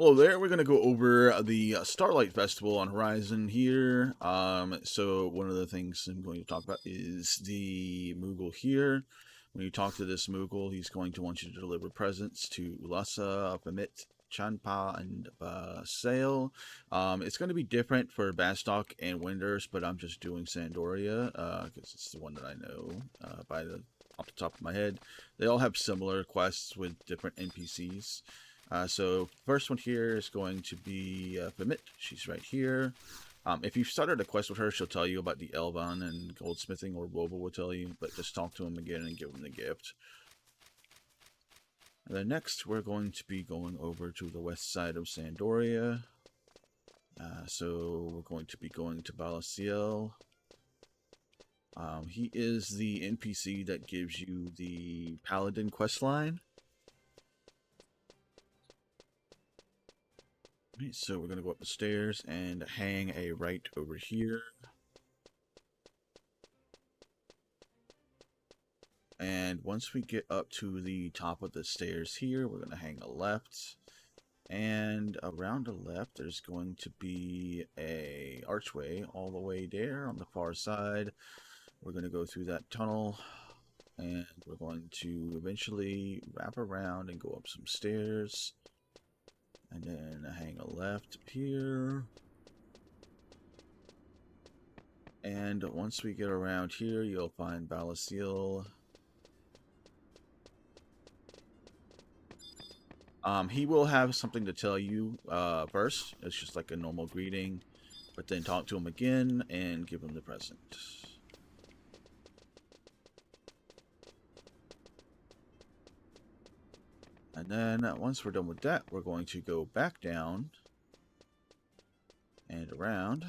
Hello there. We're gonna go over the Starlight Festival on Horizon here. So one of the things I'm going to talk about is the Moogle here. When you talk to this Moogle, he's going to want you to deliver presents to Ulasa, Bamit, Chanpa, and Sail. It's going to be different for Bastok and Winders, but I'm just doing Sandoria because it's the one that I know off the top of my head. They all have similar quests with different NPCs. So first one here is going to be Bamit. She's right here. If you've started a quest with her, she'll tell you about the Elvan and goldsmithing, or Robo will tell you, but just talk to him again and give him the gift. And then next, we're going to be going over to the west side of Sandoria. So we're going to be going to Balasiel. He is the NPC that gives you the Paladin questline. Right, so we're going to go up the stairs and hang a right over here. And once we get up to the top of the stairs here, we're going to hang a left. And around the left, there's going to be a archway all the way there on the far side. We're going to go through that tunnel. And we're going to eventually wrap around and go up some stairs. And then hang a left here. And once we get around here, you'll find Balasiel. He will have something to tell you first. It's just like a normal greeting. But then talk to him again and give him the present. And then once we're done with that, we're going to go back down and around.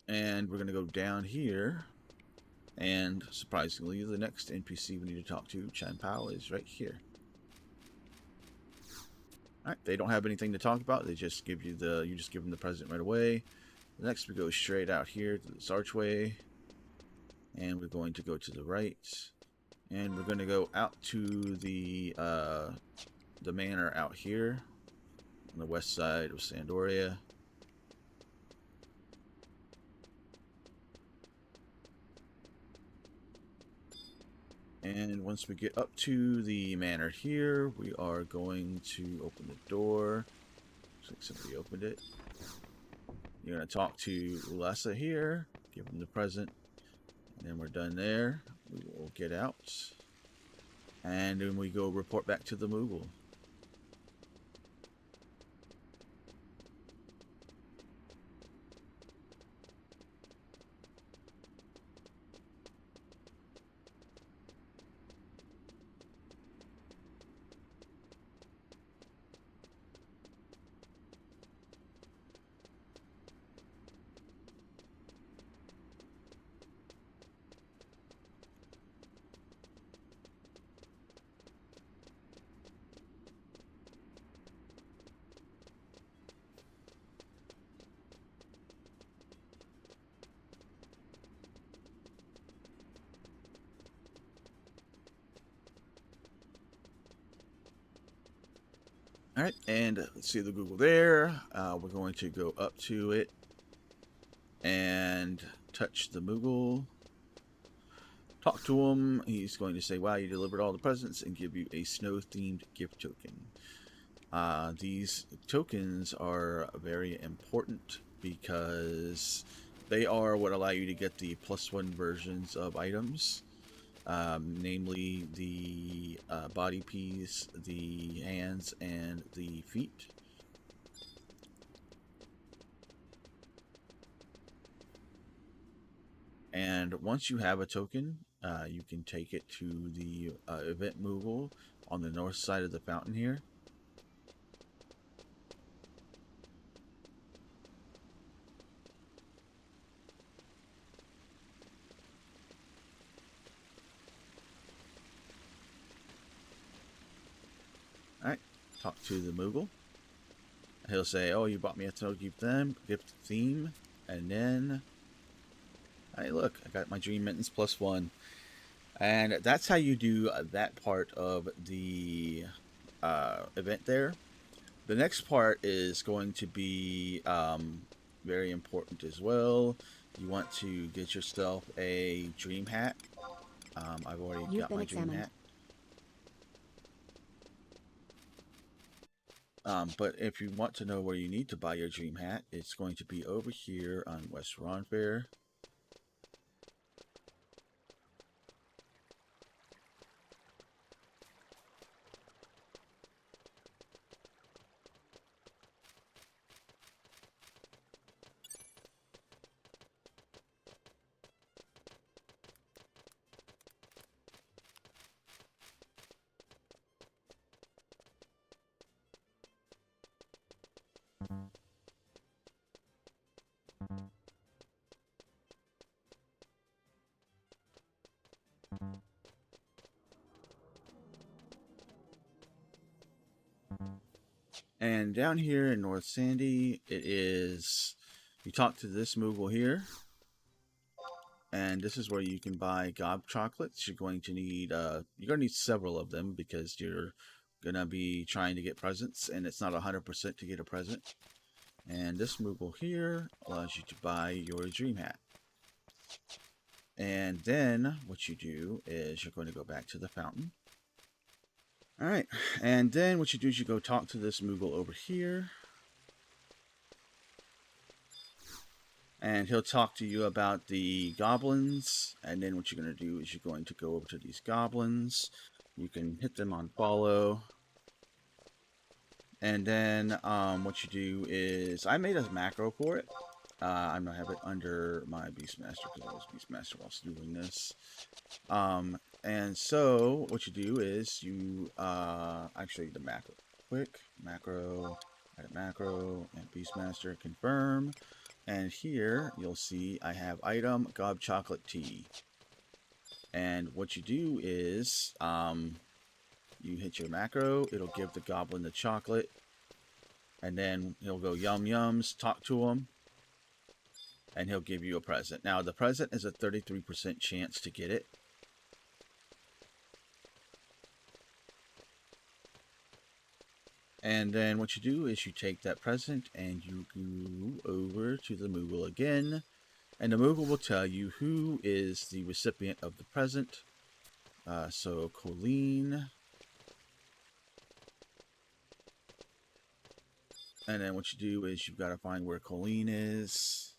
And we're going to go down here. And surprisingly, the next NPC we need to talk to, Chanpao, is right here. Alright, they don't have anything to talk about. They just give you you just give them the present right away. Next, we go straight out here to this archway. And we're going to go to the right. And we're going to go out to the manor out here on the west side of Sandoria. And once we get up to the manor here, we are going to open the door. Looks like somebody opened it. You're going to talk to Ulasa here, give him the present. And then we're done there. We will get out. And then we go report back to the Moogle. Alright, and let's see the Google there. We're going to go up to it and touch the Moogle. Talk to him. He's going to say, wow, you delivered all the presents, and give you a snow-themed gift token. These tokens are very important because they are what allow you to get the +1 versions of items. Namely the body piece, the hands, and the feet. And once you have a token, you can take it to the event Moogle on the north side of the fountain here. Alright, talk to the Moogle. He'll say, oh, you bought me a snow gift theme. And then, hey, look, I got my Dream Mittens +1. And that's how you do that part of the event there. The next part is going to be very important as well. You want to get yourself a dream hat. I've already You've got been my dream examined. hat. But if you want to know where you need to buy your dream hat, it's going to be over here on West Ronfair. And down here in North Sandy, it is, you talk to this Moogle here, and this is where you can buy gob chocolates. You're going to need several of them because you're going to be trying to get presents, and it's not 100% to get a present. And this Moogle here allows you to buy your dream hat. And then what you do is you're going to go back to the fountain. All right, and then what you do is you go talk to this Moogle over here. And he'll talk to you about the goblins. And then what you're going to do is you're going to go over to these goblins. You can hit them on follow. And then what you do is, I made a macro for it. I'm going to have it under my Beastmaster because I was Beastmaster while doing this. And so what you do is you, actually the macro, quick, macro, add a macro, and Beastmaster, confirm. And here you'll see I have item gob chocolate tea. And what you do is you hit your macro, it'll give the goblin the chocolate, and then he'll go yum yums, talk to him, and he'll give you a present. Now the present is a 33% chance to get it. And then what you do is you take that present and you go over to the Moogle again. And the Moogle will tell you who is the recipient of the present. So Colleen. And then what you do is you've got to find where Colleen is.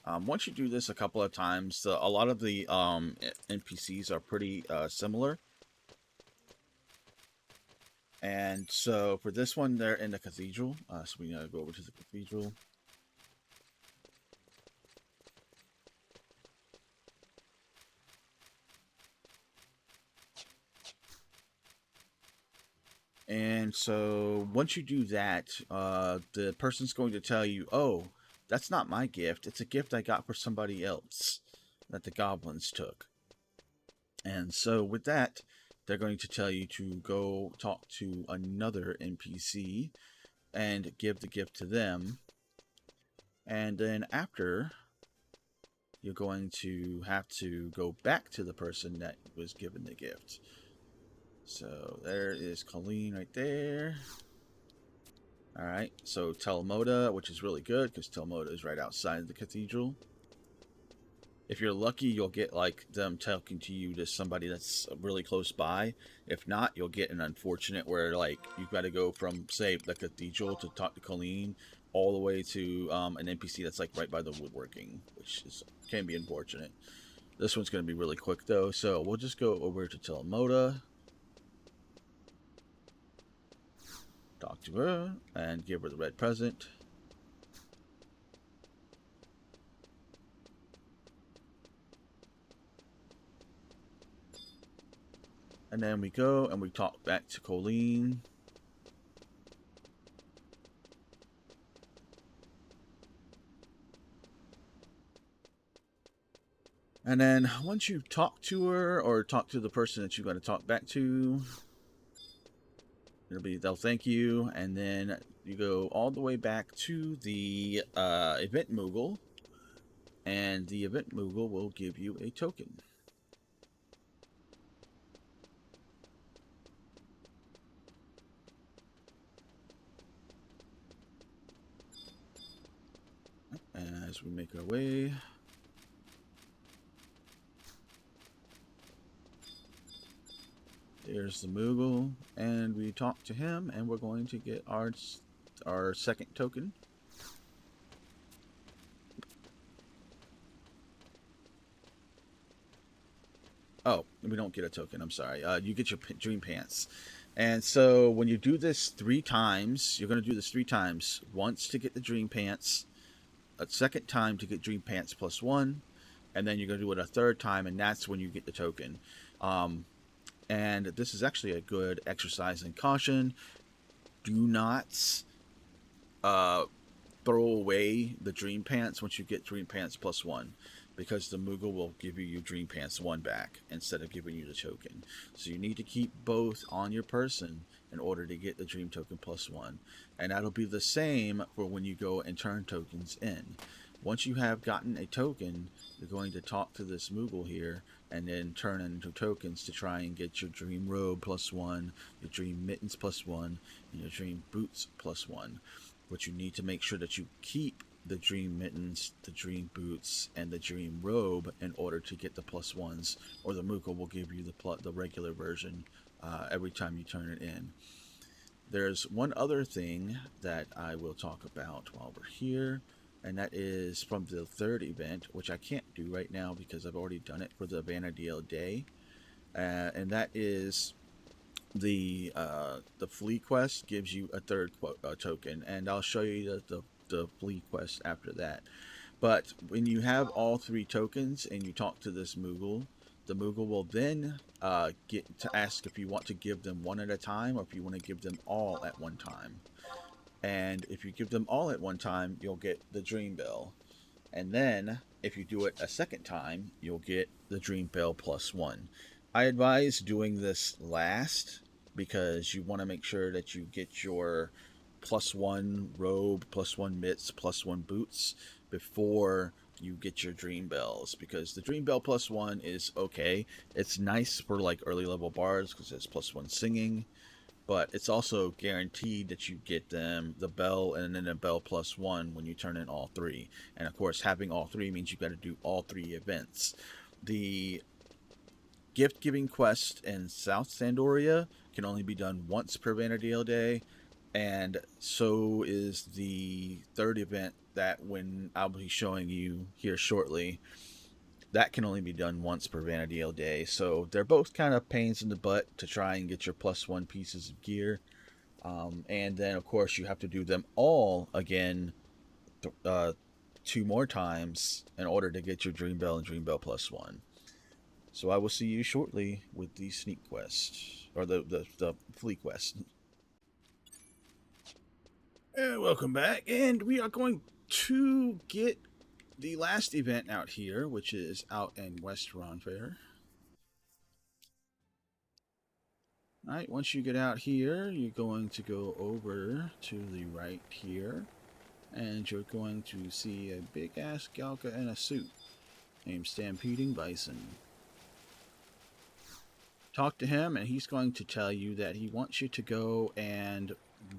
Once you do this a couple of times, a lot of the NPCs are pretty similar. And so for this one, they're in the cathedral. So we gotta go over to the cathedral. And so once you do that, the person's going to tell you, oh, that's not my gift. It's a gift I got for somebody else that the goblins took. And so with that, they're going to tell you to go talk to another NPC and give the gift to them. And then after, you're going to have to go back to the person that was given the gift. So there is Colleen right there. Alright, so Telmoda, which is really good because Telmoda is right outside the cathedral. If you're lucky, you'll get like them talking to you to somebody that's really close by. If not, you'll get an unfortunate where like you've got to go from, say, the cathedral to talk to Colleen all the way to an NPC that's like right by the woodworking, which can be unfortunate. This one's going to be really quick though, so we'll just go over to Telmoda, talk to her, and give her the red present. And then we go and we talk back to Colleen. And then once you talk to her or talk to the person that you're going to talk back to, they'll thank you, and then you go all the way back to the event Moogle, and the event Moogle will give you a token. As we make our way, there's the Moogle, and we talk to him, and we're going to get our second token. Oh, we don't get a token. I'm sorry. You get your dream pants. And so when you do this 3 times, you're going to do this 3 times. Once to get the dream pants, a second time to get dream pants +1, and then you're going to do it a third time, and that's when you get the token. And this is actually a good exercise in caution. Do not throw away the dream pants once you get dream pants +1, because the Moogle will give you your dream pants 1 back instead of giving you the token. So you need to keep both on your person in order to get the dream token +1, and that'll be the same for when you go and turn tokens in. Once you have gotten a token, you're going to talk to this Moogle here and then turn into tokens to try and get your dream robe +1, your dream mittens +1, and your dream boots +1. But you need to make sure that you keep the dream mittens, the dream boots, and the dream robe in order to get the +1s, or the Moogle will give you the regular version every time you turn it in. There's one other thing that I will talk about while we're here, and that is from the 3rd event, which I can't do right now because I've already done it for the Vanadil Day, and that is the flea quest gives you a 3rd token, and I'll show you the flea quest after that. But when you have all 3 tokens and you talk to this Moogle, the Moogle will then get to ask if you want to give them one at a time or if you want to give them all at one time. And if you give them all at one time, you'll get the Dream Bell. And then, if you do it a second time, you'll get the Dream Bell +1. I advise doing this last because you want to make sure that you get your +1 robe, +1 mitts, +1 boots before you get your Dream Bells, because the Dream Bell +1 is okay. It's nice for like early level bards because it's +1 singing, but it's also guaranteed that you get them the bell and then a bell +1 when you turn in all 3. And of course, having all 3 means you've got to do all 3 events. The gift giving quest in South Sandoria can only be done once per Vanadil Day, and so is the 3rd event that when I'll be showing you here shortly. That can only be done once per Vanadil Day, so they're both kind of pains in the butt to try and get your +1 pieces of gear. And then, of course, you have to do them all again 2 more times in order to get your Dream Bell and Dream Bell +1. So I will see you shortly with the sneak quest, or the flea quest. And welcome back, and we are going to get the last event out here, which is out in West Ronfair. Alright, once you get out here, you're going to go over to the right here, and you're going to see a big-ass Galka in a suit named Stampeding Bison. Talk to him, and he's going to tell you that he wants you to go and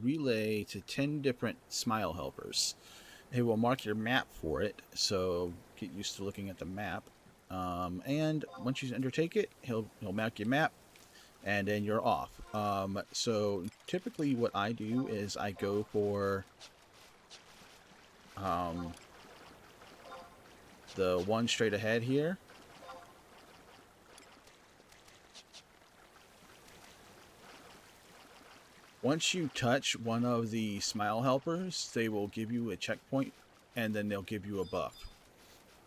relay to 10 different smile helpers. He will mark your map for it, so get used to looking at the map. And once you undertake it, he'll mark your map, and then you're off. So typically what I do is I go for the one straight ahead here. Once you touch one of the smile helpers, they will give you a checkpoint, and then they'll give you a buff.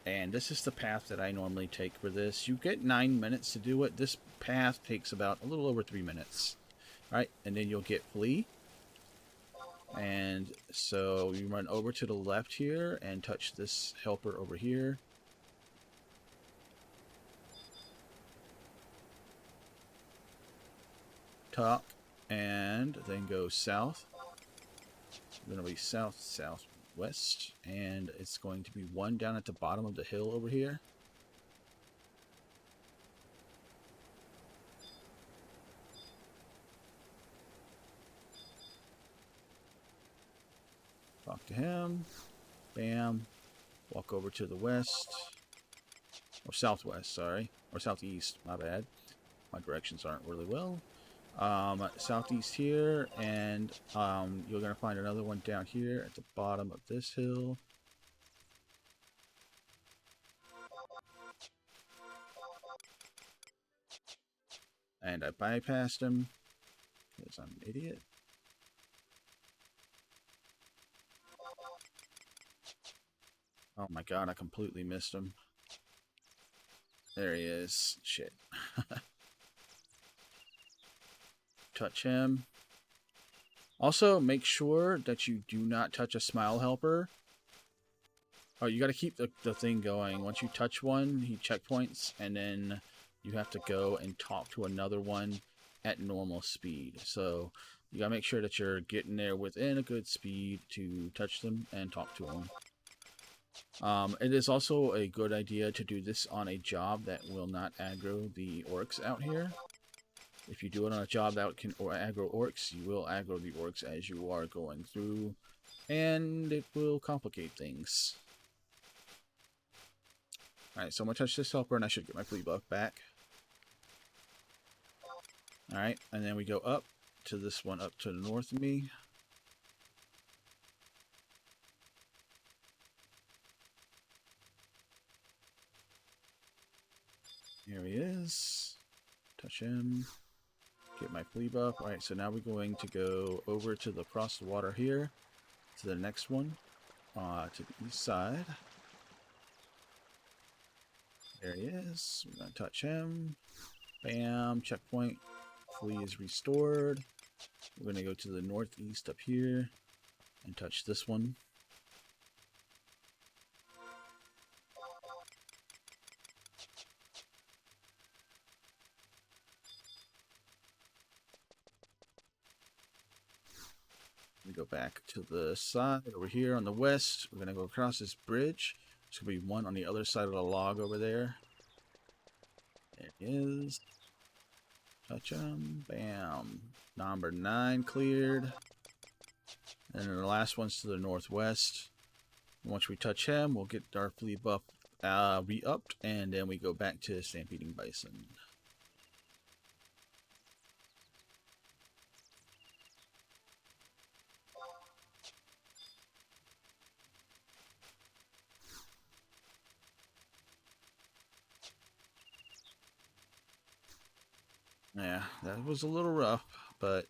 And this is the path that I normally take for this. You get 9 minutes to do it. This path takes about a little over 3 minutes. Alright, and then you'll get Flea. And so you run over to the left here and touch this helper over here. Talk, and then go south. Then it'll be south, southwest. northwest, and it's going to be one down at the bottom of the hill over here. Talk to him. Bam. Walk over to the west. Or southwest, sorry. Or southeast, my bad. My directions aren't really well. Southeast here, and you're going to find another one down here at the bottom of this hill. And I bypassed him because I'm an idiot. Oh my god, I completely missed him. There he is. Shit. Touch him. Also, make sure that you do not touch a smile helper. Oh, you got to keep the thing going. Once you touch one, he checkpoints, and then you have to go and talk to another one at normal speed. So you got to make sure that you're getting there within a good speed to touch them and talk to them. It is also a good idea to do this on a job that will not aggro the orcs out here. If you do it on a job that can aggro orcs, you will aggro the orcs as you are going through, and it will complicate things. Alright, so I'm going to touch this helper, and I should get my flea buff back. Alright, and then we go up to this one up to the north of me. Here he is. Touch him. Get my flea buff. Alright, so now we're going to go over to the across the water here. To the next one. To the east side. There he is. We're going to touch him. Bam. Checkpoint. Flea is restored. We're going to go to the northeast up here. And touch this one. We go back to the side over here on the west. We're going to go across this bridge. There's going to be one on the other side of the log over there. There it is. Touch him. Bam. Number 9 cleared. And then the last one's to the northwest. Once we touch him, we'll get our flea buff re-upped, and then we go back to Stampeding Bison. Yeah, that was a little rough, but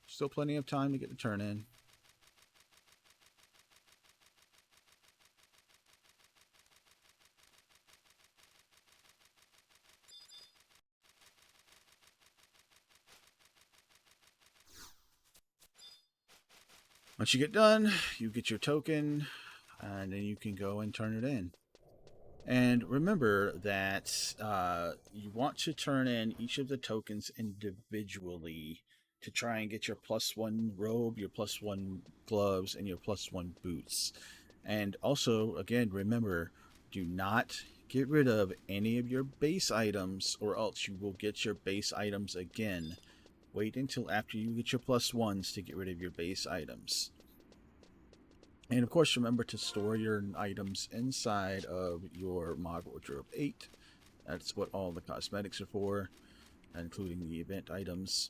still plenty of time to get the turn in. Once you get done, you get your token, and then you can go and turn it in. And remember that you want to turn in each of the tokens individually to try and get your +1 robe, your +1 gloves, and your +1 boots. And also, again, remember, do not get rid of any of your base items, or else you will get your base items again. Wait until after you get your +1s to get rid of your base items. And of course, remember to store your items inside of your mod wardrobe 8. That's what all the cosmetics are for, including the event items.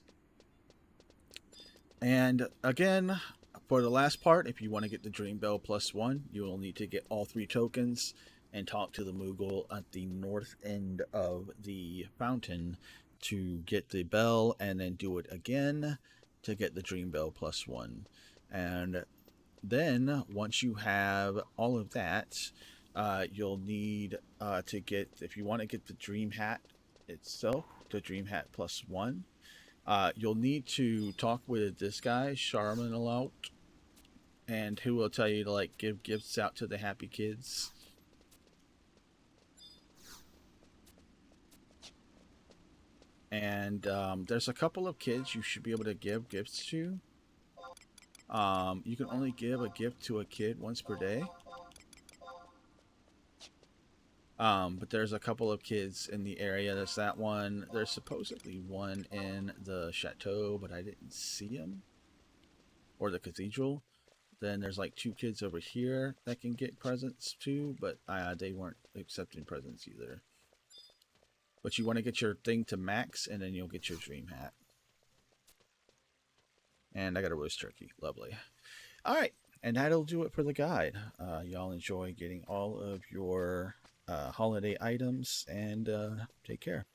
And again, for the last part, if you want to get the Dream Bell +1, you will need to get all 3 tokens and talk to the Moogle at the north end of the fountain to get the bell, and then do it again to get the Dream Bell +1. And then, once you have all of that, you'll need to get, if you want to get the Dream Hat itself, the Dream Hat +1, you'll need to talk with this guy, Charmin Alaut, and who will tell you to like give gifts out to the happy kids. And there's a couple of kids you should be able to give gifts to. You can only give a gift to a kid once per day. But there's a couple of kids in the area. There's that one. There's supposedly one in the chateau, but I didn't see him. Or the cathedral. Then there's like two kids over here that can get presents too, but they weren't accepting presents either. But you want to get your thing to max, and then you'll get your dream hat. And I got a roast turkey. Lovely. All right. And that'll do it for the guide. Y'all enjoy getting all of your holiday items, and take care.